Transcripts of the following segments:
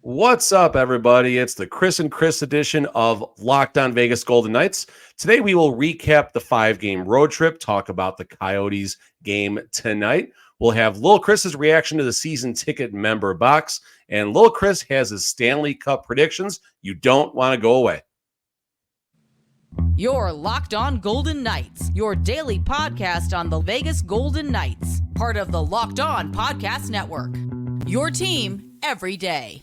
What's up, everybody? It's the Chris and Chris edition of Locked On Vegas Golden Knights. Today, we will recap the 5-game road trip, talk about the Coyotes game tonight. We'll have Lil Chris's reaction to the season ticket member box, and Lil Chris has his Stanley Cup predictions. You don't want to go away. You're Locked On Golden Knights, your daily podcast on the Vegas Golden Knights, part of the Locked On Podcast Network. Your team every day.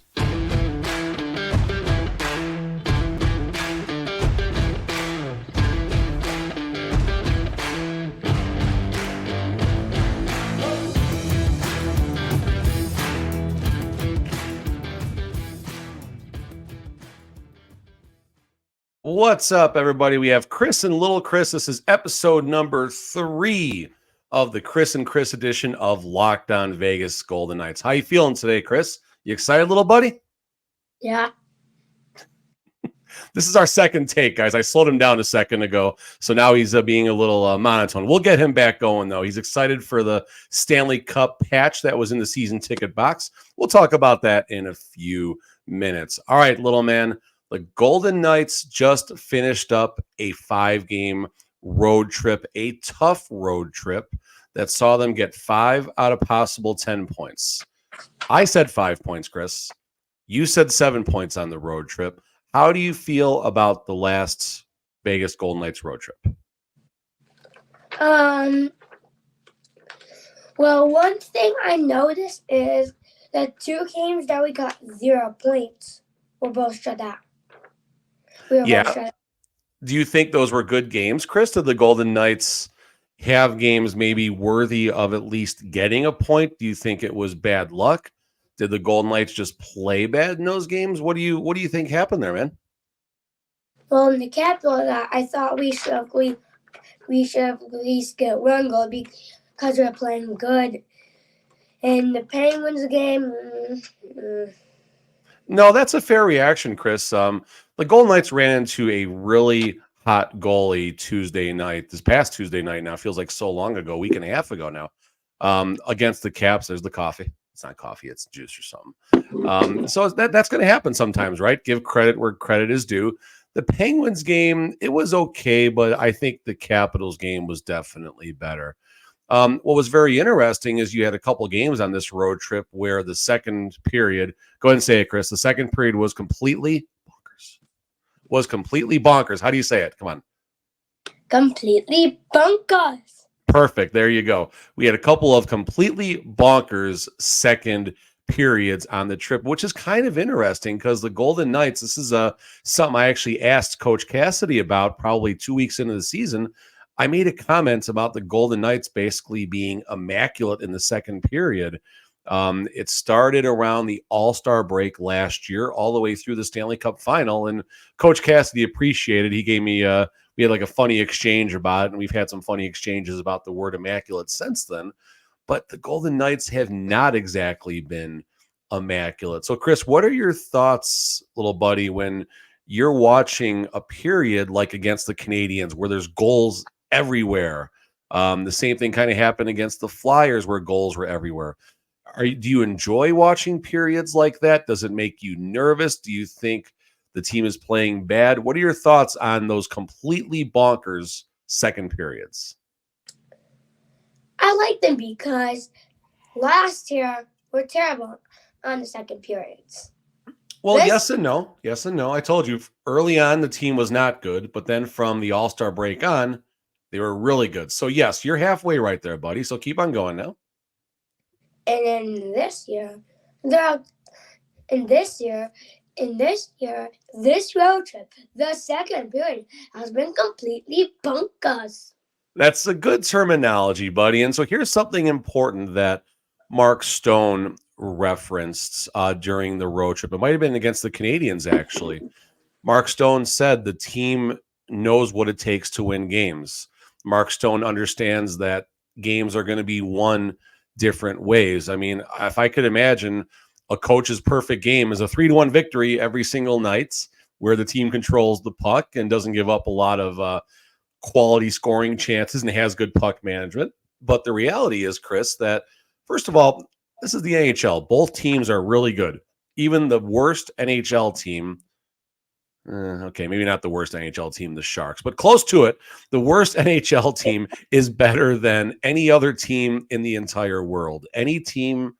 What's up, everybody? We have Chris and Little Chris. This is episode number 3 of the Chris and Chris edition of Locked On Vegas Golden Knights. How you feeling today, Chris? You excited, little buddy? Yeah. This is our second take, guys. I slowed him down a second ago, so now he's being a little monotone. We'll get him back going, though. He's excited for the Stanley Cup patch that was in the season ticket box. We'll talk about that in a few minutes. All right, little man. The Golden Knights just finished up a 5-game road trip, a tough road trip that saw them get 5 out of possible 10 points. I said 5 points, Chris. You said 7 points on the road trip. How do you feel about the last Vegas Golden Knights road trip? Well, one thing I noticed is the 2 games that we got 0 points were both shut out. Both shut out. Do you think those were good games, Chris? Did the Golden Knights have games maybe worthy of at least getting a point? Do you think it was bad luck? Did the Golden Knights just play bad in those games? What do you think happened there, man? Well, in the Capitals, I thought we should at least get 1 goal because we're playing good. In the Penguins game, No, that's a fair reaction, Chris. The Golden Knights ran into a really hot goalie Tuesday night. This past Tuesday night now feels like so long ago, a week and a half ago now. Against the Caps, there's the coffee. It's not coffee, it's juice or something. So that's going to happen sometimes, right? Give credit where credit is due. The Penguins game, it was okay, but I think the Capitals game was definitely better. What was very interesting is you had a couple games on this road trip where the second period, go ahead and say it, Chris, the second period was completely bonkers. How do you say it? Come on. completely bonkers. Perfect. There you go. We had a couple of completely bonkers second periods on the trip, which is kind of interesting because the Golden Knights, this is something I actually asked Coach Cassidy about probably 2 weeks into the season. I made a comment about the Golden Knights basically being immaculate in the second period. It started around the All-Star break last year, all the way through the Stanley Cup Final, and Coach Cassidy appreciated. He gave me we had like a funny exchange about it, and we've had some funny exchanges about the word immaculate since then. But the Golden Knights have not exactly been immaculate. So, Chris, what are your thoughts, little buddy, when you're watching a period like against the Canadiens where there's goals everywhere? The same thing kind of happened against the Flyers where goals were everywhere. Do you enjoy watching periods like that? Does it make you nervous? Do you think the team is playing bad? What are your thoughts on those completely bonkers second periods? I like them because last year we're terrible on the second periods. Well, yes and no. Yes and no. I told you early on the team was not good, but then from the All-Star break on, they were really good. So, yes, you're halfway right there, buddy. So keep on going now. And then this road trip, the second period has been completely bonkers. That's a good terminology, buddy. And so here's something important that Mark Stone referenced during the road trip. It might have been against the Canadiens, actually. Mark Stone said the team knows what it takes to win games. Mark Stone understands that games are going to be won different ways. I mean, if I could imagine a coach's perfect game is a 3-1 victory every single night where the team controls the puck and doesn't give up a lot of quality scoring chances and has good puck management. But the reality is, Chris, that first of all, this is the NHL. Both teams are really good. even the worst NHL team, okay, maybe not the worst NHL team, the Sharks, but close to it, the worst NHL team is better than any other team in the entire world. Any team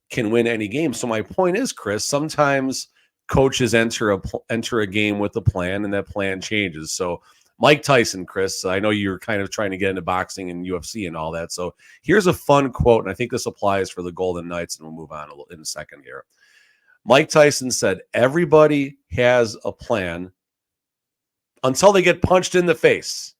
can win any game. So my point is, Chris, sometimes coaches enter a game with a plan, and that plan changes. So Mike Tyson, Chris, I know you're kind of trying to get into boxing and UFC and all that. So here's a fun quote, and I think this applies for the Golden Knights, and we'll move on in a second here. Mike Tyson said, everybody has a plan until they get punched in the face.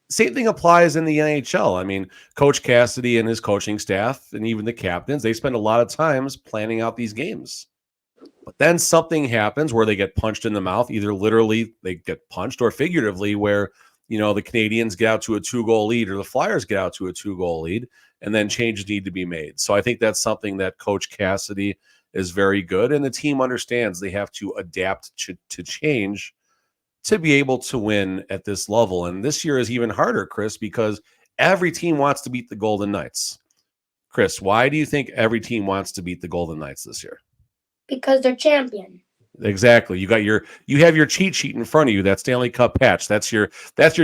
Same thing applies in the NHL. I mean, Coach Cassidy and his coaching staff and even the captains, they spend a lot of times planning out these games. But then something happens where they get punched in the mouth, either literally they get punched or figuratively where, the Canadians get out to a 2-goal lead or the Flyers get out to a 2-goal lead, and then changes need to be made. So I think that's something that Coach Cassidy is very good, and the team understands they have to adapt to change to be able to win at this level. And this year is even harder, Chris, because every team wants to beat the Golden Knights. Chris, why do you think every team wants to beat the Golden Knights this year? Because they're champion. Exactly. You have your cheat sheet in front of you, that Stanley Cup patch. That's your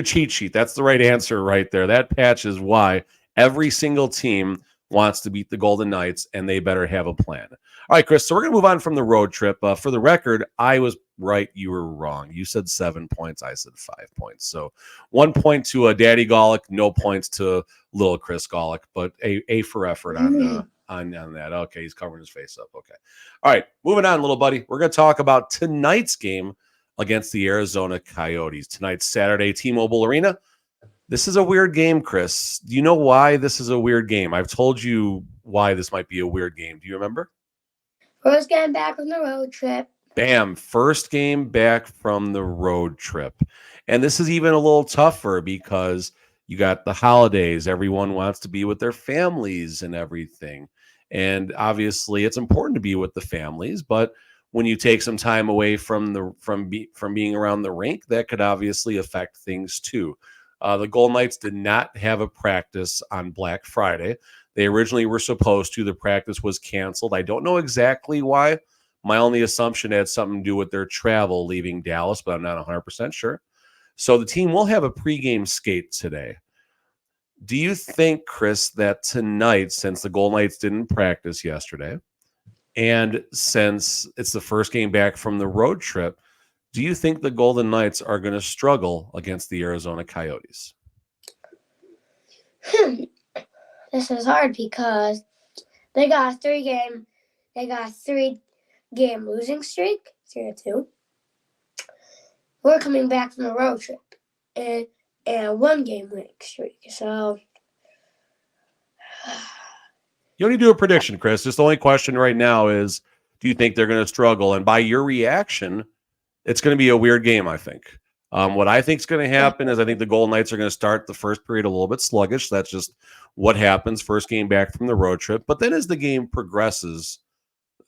cheat sheet. That's the right answer right there. That patch is why every single team wants to beat the Golden Knights, and they better have a plan. All right, Chris, so we're going to move on from the road trip. For the record, I was right. You were wrong. You said 7 points. I said 5 points. So 1 point to Daddy Golick, no points to little Chris Golick, but a for effort on that. Okay, he's covering his face up. Okay. All right, moving on, little buddy. We're going to talk about tonight's game against the Arizona Coyotes. Tonight's Saturday, T-Mobile Arena. This is a weird game, Chris. Do you know why this is a weird game? I've told you why this might be a weird game. Do you remember? First game back from the road trip. Bam. First game back from the road trip. And this is even a little tougher because you got the holidays. Everyone wants to be with their families and everything. And obviously it's important to be with the families, but when you take some time away from being around the rink, that could obviously affect things too. The Golden Knights did not have a practice on Black Friday. They originally were supposed to. The practice was canceled. I don't know exactly why. My only assumption had something to do with their travel leaving Dallas, but I'm not 100% sure. So the team will have a pregame skate today. Do you think, Chris, that tonight, since the Golden Knights didn't practice yesterday, and since it's the first game back from the road trip, do you think the Golden Knights are going to struggle against the Arizona Coyotes? This is hard because they got a 3-game losing streak, 0-2. We're coming back from the road trip and a 1-game winning streak. So you don't need to do a prediction, Chris. Just the only question right now is, do you think they're going to struggle? And by your reaction, it's going to be a weird game, I think. What I think is going to happen is I think the Golden Knights are going to start the first period a little bit sluggish. That's just what happens. First game back from the road trip. But then as the game progresses,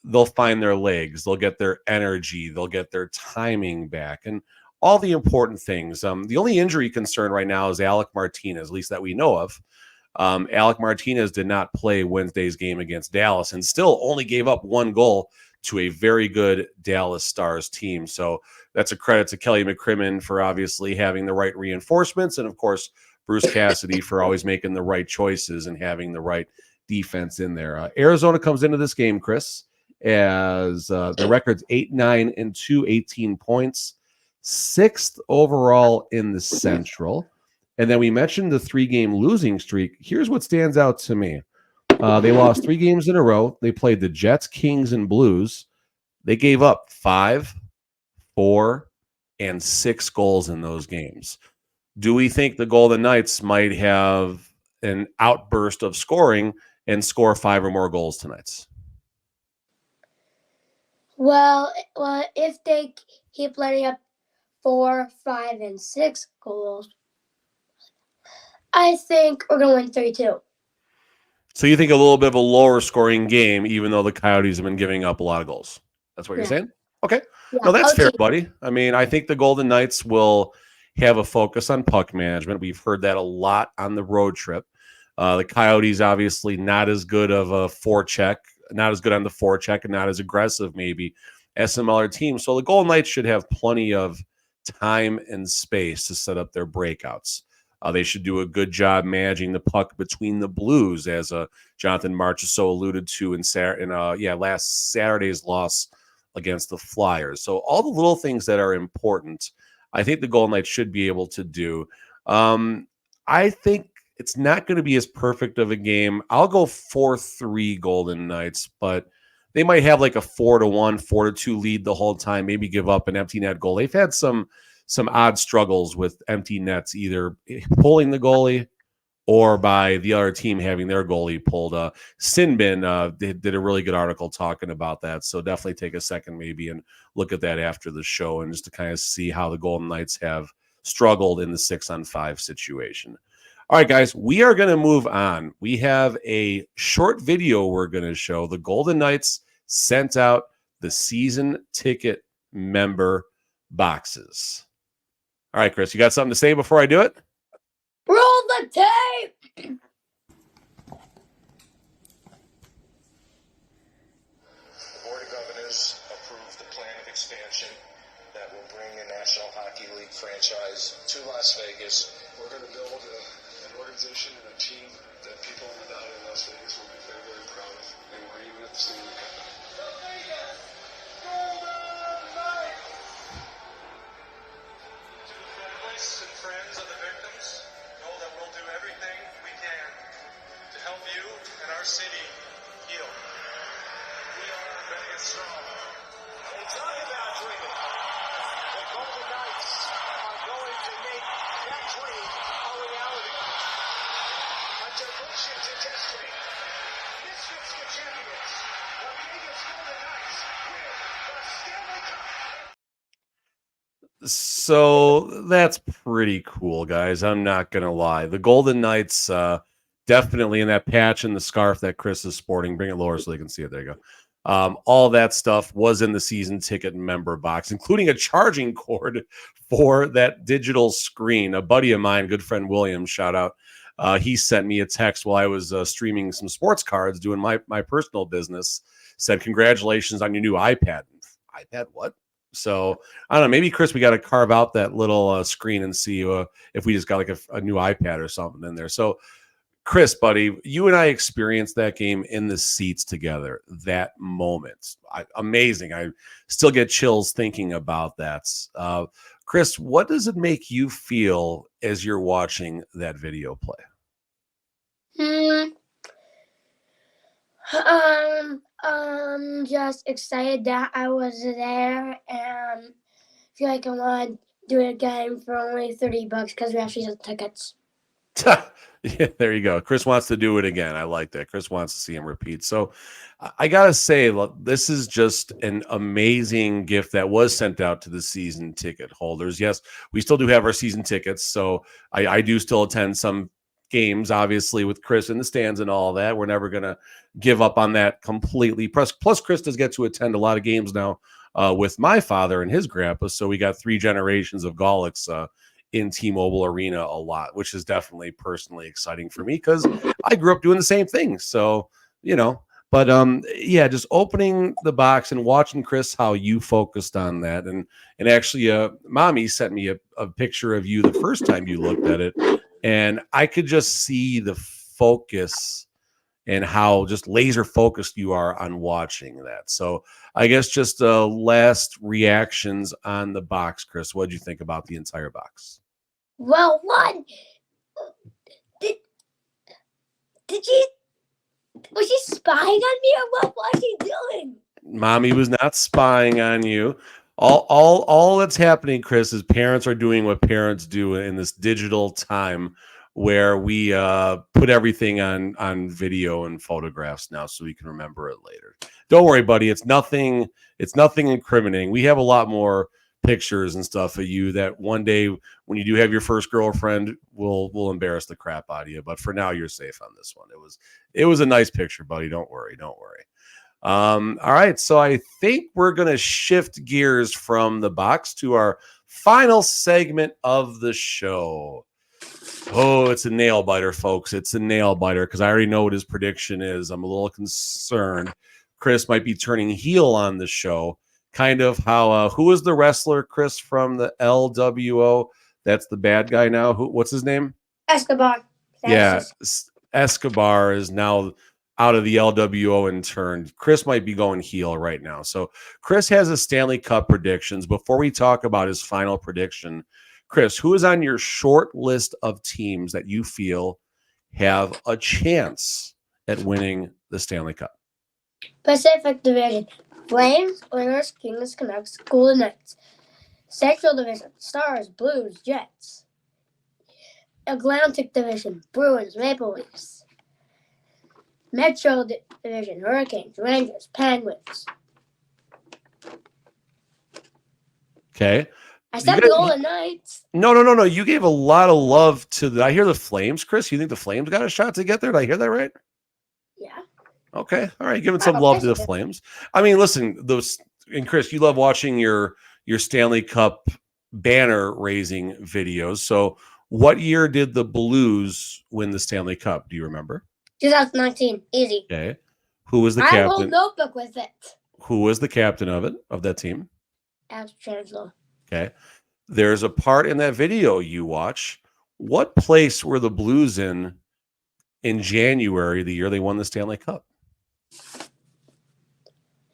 they'll find their legs. They'll get their energy. They'll get their timing back. And all the important things. The only injury concern right now is Alec Martinez, at least that we know of. Alec Martinez did not play Wednesday's game against Dallas and still only gave up 1 goal to a very good Dallas Stars team. So that's a credit to Kelly McCrimmon for obviously having the right reinforcements, and of course Bruce Cassidy for always making the right choices and having the right defense in there. Arizona comes into this game, Chris, as the record's 8-9-2, 18 points, 6th overall in the Central. And then we mentioned the 3-game losing streak. Here's what stands out to me. They lost 3 games in a row. They played the Jets, Kings, and Blues. They gave up 5, 4, and 6 goals in those games. Do we think the Golden Knights might have an outburst of scoring and score 5 or more goals tonight? Well, if they keep letting up 4, 5, and 6 goals, I think we're going to win 3-2. So you think a little bit of a lower scoring game, even though the Coyotes have been giving up a lot of goals. That's what you're saying? Okay. Yeah. No, that's fair, buddy. I mean, I think the Golden Knights will have a focus on puck management. We've heard that a lot on the road trip. The Coyotes, obviously, not as good of a forecheck not as good on the forecheck and not as aggressive maybe as some other teams. So the Golden Knights should have plenty of time and space to set up their breakouts. They should do a good job managing the puck between the Blues, as Jonathan Marchessault alluded to in last Saturday's loss against the Flyers. So all the little things that are important, I think the Golden Knights should be able to do. I think it's not going to be as perfect of a game. I'll go 4-3 Golden Knights, but they might have like a 4-1, 4-2 lead the whole time, maybe give up an empty net goal. They've had some odd struggles with empty nets, either pulling the goalie or by the other team having their goalie pulled. Sinbin did a really good article talking about that. So definitely take a second maybe and look at that after the show, and just to kind of see how the Golden Knights have struggled in the 6-on-5 situation. All right, guys, we are going to move on. We have a short video we're going to show. The Golden Knights sent out the season ticket member boxes. All right, Chris, you got something to say before I do it? Roll the tape! The Board of Governors approved the plan of expansion that will bring a National Hockey League franchise to Las Vegas. We're going to build an organization and a team that people in Las Vegas will be very, very proud of. And we're even at the Stanley Cup. And friends of the victims, know that we'll do everything we can to help you and our city heal. We are Vegas strong. They talk about dreaming. The Golden Knights are going to make that dream a reality. A diversion to history. Misfits the champions. The Vegas Golden Knights win the Stanley Cup. So that's pretty cool, guys. I'm not going to lie. The Golden Knights definitely in that patch and the scarf that Chris is sporting. Bring it lower so they can see it. There you go. All that stuff was in the season ticket member box, including a charging cord for that digital screen. A buddy of mine, good friend William, shout out. He sent me a text while I was streaming some sports cards, doing my personal business, said, "Congratulations on your new iPad." iPad, what? So I don't know. Maybe Chris, we got to carve out that little screen and see if we just got like a new iPad or something in there. So, Chris, buddy, you and I experienced that game in the seats together. That moment, amazing. I still get chills thinking about that. Chris, what does it make you feel as you're watching that video play? Just excited that I was there, and feel like I want to do it again for only $30 because we actually have tickets. Yeah, there you go. Chris wants to do it again. I like that. Chris wants to see him repeat. So I got to say, look, this is just an amazing gift that was sent out to the season ticket holders. Yes, we still do have our season tickets. So I do still attend some games, obviously, with Chris in the stands and all that. We're never going to give up on that completely. Plus, Chris does get to attend a lot of games now with my father and his grandpa. So we got 3 generations of Golics in T-Mobile Arena a lot, which is definitely personally exciting for me because I grew up doing the same thing. So, but yeah, just opening the box and watching, Chris, how you focused on that. And actually, Mommy sent me a picture of you the first time you looked at it. And I could just see the focus and how just laser focused you are on watching that. So I guess just last reactions on the box, Chris. What did you think about the entire box? Well, one, was she spying on me, or what was she doing? Mommy was not spying on you. All that's happening, Chris, is parents are doing what parents do in this digital time where we put everything on video and photographs now so we can remember it later. Don't worry, buddy. It's nothing incriminating. We have a lot more pictures and stuff of you that one day when you do have your first girlfriend, we'll embarrass the crap out of you. But for now, you're safe on this one. It was a nice picture, buddy. Don't worry. All right, so I think we're going to shift gears from the box to our final segment of the show. Oh, it's a nail biter, folks. It's a nail biter because I already know what his prediction is. I'm a little concerned. Chris might be turning heel on the show. Kind of how who was the wrestler, Chris, from the LWO? That's the bad guy now. What's his name? Escobar. Escobar is now out of the LWO and turned. Chris might be going heel right now. So Chris has a Stanley Cup predictions. Before we talk about his final prediction, Chris, who is on your short list of teams that you feel have a chance at winning the Stanley Cup? Pacific Division: Flames, Oilers, Kings, Canucks, Golden Knights. Central Division: Stars, Blues, Jets. Atlantic Division: Bruins, Maple Leafs. Metro Division: Hurricanes, Rangers, Penguins. Okay. I said the Golden Knights. No. You gave a lot of love to the. I hear the Flames, Chris. You think the Flames got a shot to get there? Did I hear that right? Yeah. Okay. All right. Giving some love to the Flames. I mean, listen, and Chris, you love watching your Stanley Cup banner raising videos. So what year did the Blues win the Stanley Cup? Do you remember? 2019. Easy. Okay. Who was the captain? I captain? have a notebook with it. Who was the captain of that team? Alex Chancellor. Okay. There's a part in that video you watch. What place were the Blues in January, the year they won the Stanley Cup?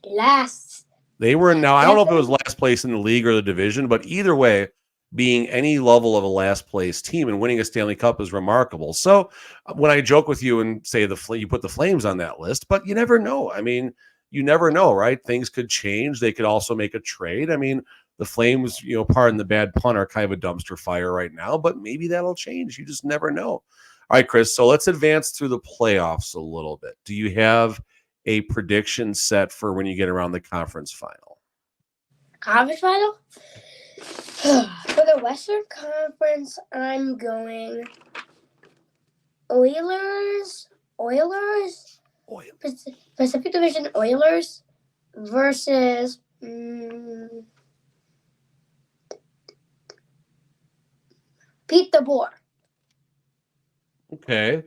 Last. They were now. I don't know if it was last place in the league or the division, but either way, being any level of a last place team and winning a Stanley Cup is remarkable. So when I joke with you and say you put the Flames on that list, but you never know. I mean, you never know, right? Things could change. They could also make a trade. I mean, the Flames, pardon the bad pun, are kind of a dumpster fire right now, but maybe that'll change. You just never know. All right, Chris. So let's advance through the playoffs a little bit. Do you have a prediction set for when you get around the conference final? Conference final? For the Western Conference, I'm going Oilers. Pacific Division Oilers versus Pete DeBoer. Okay.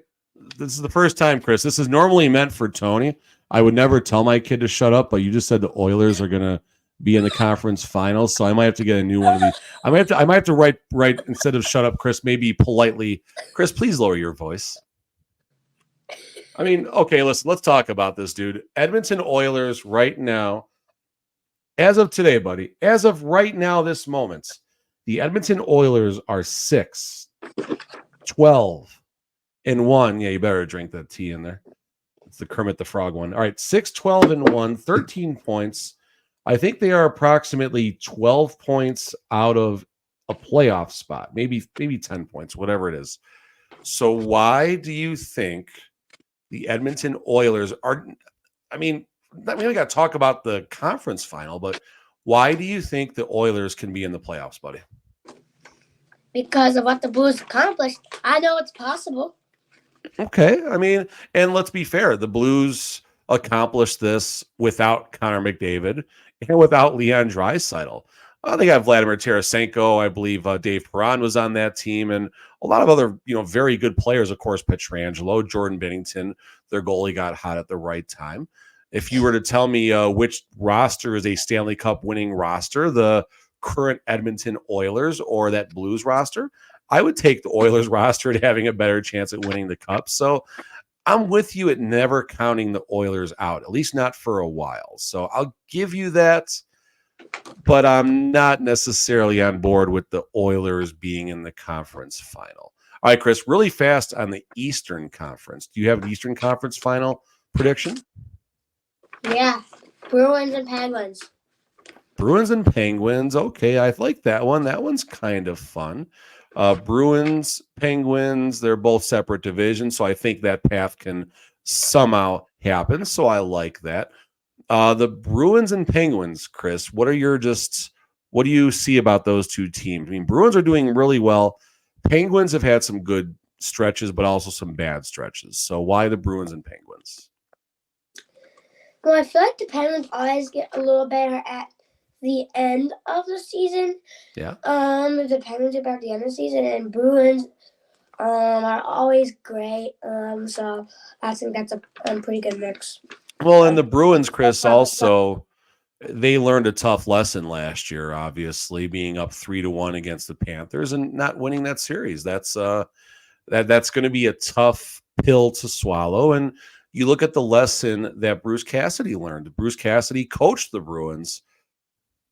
This is the first time, Chris. This is normally meant for Tony. I would never tell my kid to shut up, but you just said the Oilers are going to be in the conference finals, so I might have to get a new one of these. I might have to write instead of shut up, Chris, maybe politely, Chris, please lower your voice. I mean, okay, listen, let's talk about this, dude. Edmonton Oilers right now, as of today, buddy, as of right now, this moment, the Edmonton Oilers are 6-12-1. Yeah, you better drink that tea in there. It's the Kermit the Frog one. All right, 6-12-1, 13 points. I think they are approximately 12 points out of a playoff spot, maybe 10 points, whatever it is. So why do you think the Edmonton Oilers are, we got to talk about the conference final, but why do you think the Oilers can be in the playoffs, buddy? Because of what the Blues accomplished. I know it's possible. Okay. And let's be fair. The Blues accomplished this without Connor McDavid and without Leon Draisaitl. They got Vladimir Tarasenko. I believe Dave Perron was on that team, and a lot of other, very good players. Of course, Pietrangelo, Jordan Binnington, their goalie got hot at the right time. If you were to tell me which roster is a Stanley Cup winning roster, the current Edmonton Oilers or that Blues roster, I would take the Oilers roster at having a better chance at winning the Cup. So I'm with you at never counting the Oilers out, at least not for a while. So I'll give you that, but I'm not necessarily on board with the Oilers being in the conference final. All right, Chris, really fast on the Eastern Conference. Do you have an Eastern Conference final prediction? Yeah, Bruins and Penguins. Bruins and Penguins. Okay, I like that one. That one's kind of fun. Bruins, Penguins, they're both separate divisions, so I think that path can somehow happen. So I like that. The Bruins and Penguins, Chris, what do you see about those two teams? Bruins are doing really well. Penguins have had some good stretches, but also some bad stretches. So why the Bruins and Penguins? Well, I feel like the Penguins always get a little better at the end of the season. Yeah. The Penguins are better at the end of the season, and Bruins are always great. So I think that's a pretty good mix. Well, and the Bruins, Chris, also they learned a tough lesson last year, obviously, being up 3-1 against the Panthers and not winning that series. That's going to be a tough pill to swallow. And you look at the lesson that Bruce Cassidy learned. Bruce Cassidy coached the Bruins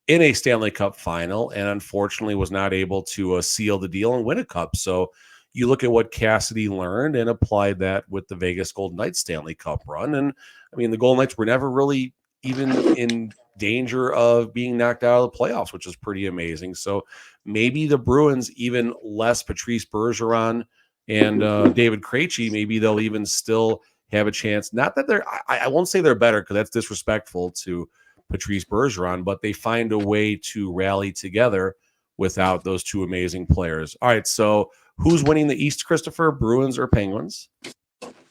in a Stanley Cup final and unfortunately was not able to seal the deal and win a cup. So you look at what Cassidy learned and applied that with the Vegas Golden Knights Stanley Cup run. And I mean, the Golden Knights were never really even in danger of being knocked out of the playoffs, which is pretty amazing. So maybe the Bruins, even less Patrice Bergeron and David Krejci, maybe they'll even still have a chance. Not that I won't say they're better because that's disrespectful to Patrice Bergeron, but they find a way to rally together without those two amazing players. All right, so who's winning the East, Christopher? Bruins or Penguins?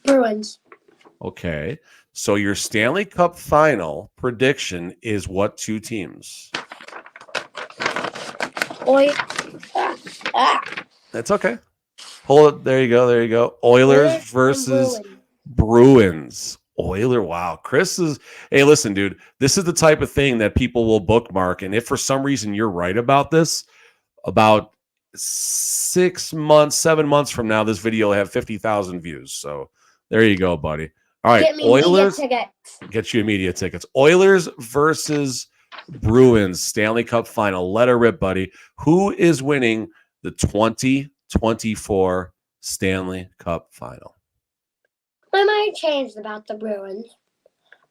Bruins. Okay, so your Stanley Cup Final prediction is what two teams? That's okay. Hold it. There you go. There you go. Oilers versus Bruins. Wow. Chris is, hey, listen, dude, this is the type of thing that people will bookmark. And if for some reason you're right about this, about 6 months, 7 months from now, this video will have 50,000 views. So there you go, buddy. All right. Get me Oilers. tickets. Get you media tickets. Oilers versus Bruins Stanley Cup Final. Let her rip, buddy. Who is winning the 2024 Stanley Cup Final? My mind changed about the Bruins.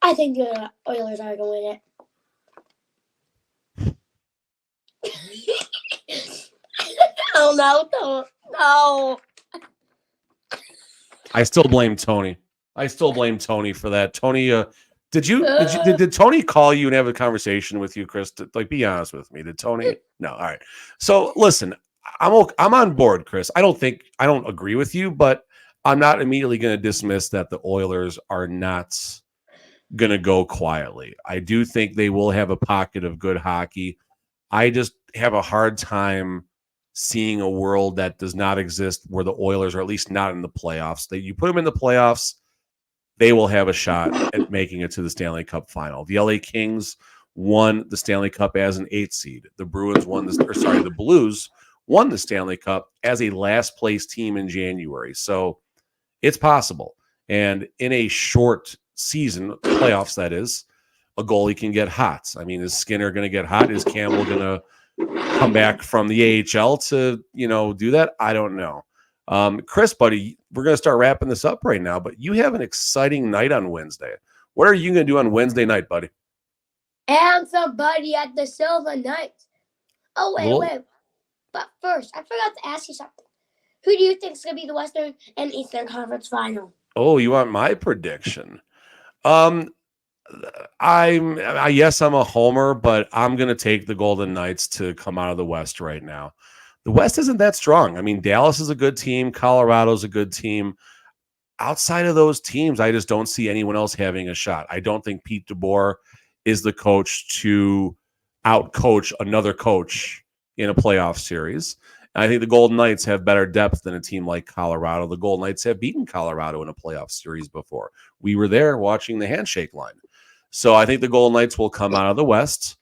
I think the Oilers are going to win it. Oh, no. I still blame Tony. For that. Tony, did Tony call you and have a conversation with you, Chris? Like, be honest with me. Did Tony? No. All right. So listen, I'm on board, Chris. I don't agree with you, but I'm not immediately going to dismiss that the Oilers are not going to go quietly. I do think they will have a pocket of good hockey. I just have a hard time seeing a world that does not exist where the Oilers are at least not in the playoffs. You put them in the playoffs, they will have a shot at making it to the Stanley Cup Final. The LA Kings won the Stanley Cup as an 8th seed. The Blues won the Stanley Cup as a last place team in January. So it's possible. And in a short season, playoffs, that is, a goalie can get hot. I mean, is Skinner going to get hot? Is Campbell going to come back from the AHL to, do that? I don't know. Chris, buddy, we're going to start wrapping this up right now, but you have an exciting night on Wednesday. What are you going to do on Wednesday night, buddy? And somebody at the Silver Knights. Oh, wait. But first, I forgot to ask you something. Who do you think is going to be the Western and Eastern Conference Final? Oh, you want my prediction? I'm a homer, but I'm going to take the Golden Knights to come out of the West right now. The West isn't that strong. I mean, Dallas is a good team. Colorado's a good team. Outside of those teams, I just don't see anyone else having a shot. I don't think Pete DeBoer is the coach to outcoach another coach in a playoff series. And I think the Golden Knights have better depth than a team like Colorado. The Golden Knights have beaten Colorado in a playoff series before. We were there watching the handshake line. So I think the Golden Knights will come out of the West.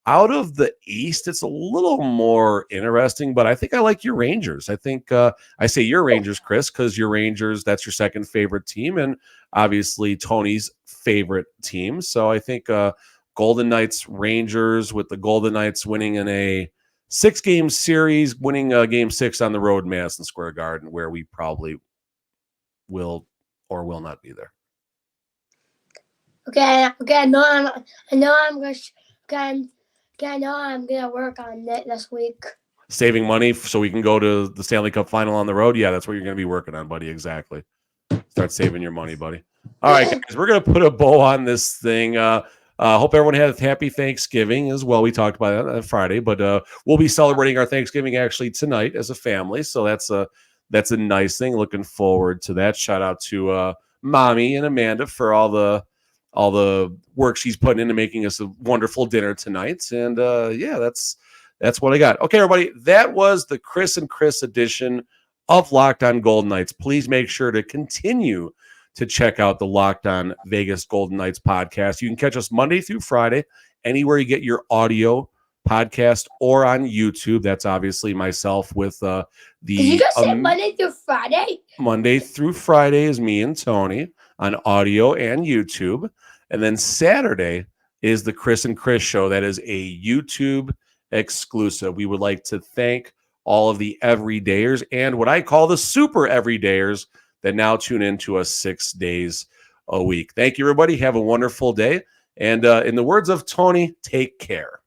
Out of the East, it's a little more interesting, but I think I like your Rangers. I think I say your Rangers, Chris, because your Rangers, that's your second favorite team, and obviously Tony's favorite team. So I think Golden Knights, Rangers, with the Golden Knights winning in a 6-game series, winning game 6 on the road in Madison Square Garden, where we probably will or will not be there. Okay, I know I'm gonna work on it this week. Saving money so we can go to the Stanley Cup Final on the road. Yeah, that's what you're gonna be working on, buddy. Exactly. Start saving your money, buddy. All right, guys, we're gonna put a bow on this thing. Hope everyone had a happy Thanksgiving as well. We talked about that on Friday, but we'll be celebrating our Thanksgiving actually tonight as a family. So that's a nice thing. Looking forward to that. Shout out to Mommy and Amanda for all the work she's putting into making us a wonderful dinner tonight. And yeah, that's what I got. Okay, everybody, that was the Chris and Chris edition of Locked On Golden Knights. Please make sure to continue to check out the Locked On Vegas Golden Knights podcast. You can catch us Monday through Friday, anywhere you get your audio podcast or on YouTube. That's obviously myself with Did you just say Monday through Friday? Monday through Friday is me and Tony on audio and YouTube. And then Saturday is the Chris and Chris show. That is a YouTube exclusive. We would like to thank all of the everydayers and what I call the super everydayers that now tune in to us 6 days a week. Thank you, everybody. Have a wonderful day. And in the words of Tony, take care.